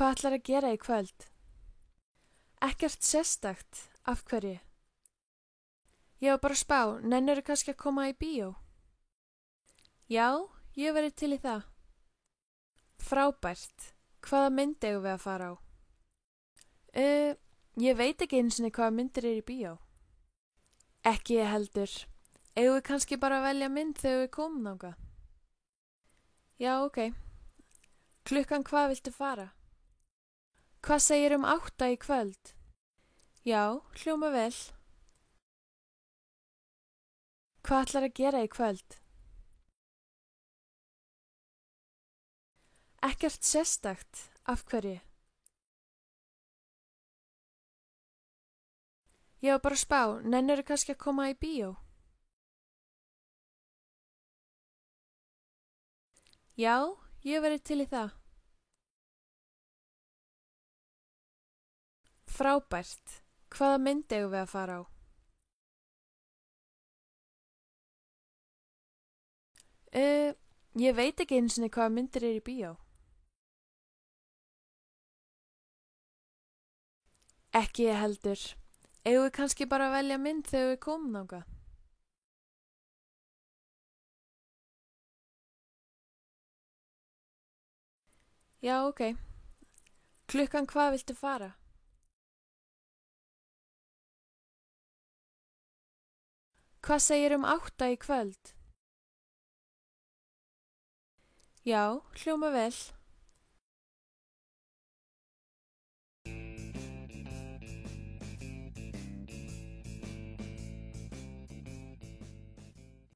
Hvað ætlarðu að gera í kvöld? Ekkert sérstakt. Af hverju? Ég var bara að spá, nennirðu kannski að koma í bíó? Já, ég verið til í það. Frábært. Hvaða mynd eigum við að fara á? Ég veit ekki einu sinni hvaða myndir í bíó. Ekki ég heldur. Eigum við kannski bara að velja mynd þegar við komum þangað? Já, ok. Klukkan hvað viltu fara? Hvað segir 8 í kvöld? Já, hljóma vel. Hvað ætlarðu að gera í kvöld? Ekkert sérstakt. Af hverju? Ég var bara að spá, nennirðu kannski að koma í bíó? Já, ég verið til í það. Frábært. Hvaða mynd eigum við að fara á? Ég veit ekki einu sinni hvaða myndir í bíó. Ekki ég heldur. Eigum við kannski bara að velja mynd þegar við komum þangað? Já, ok. Klukkan hvað viltu fara? Hvað segir 8 í kvöld? Já, hljóma vel.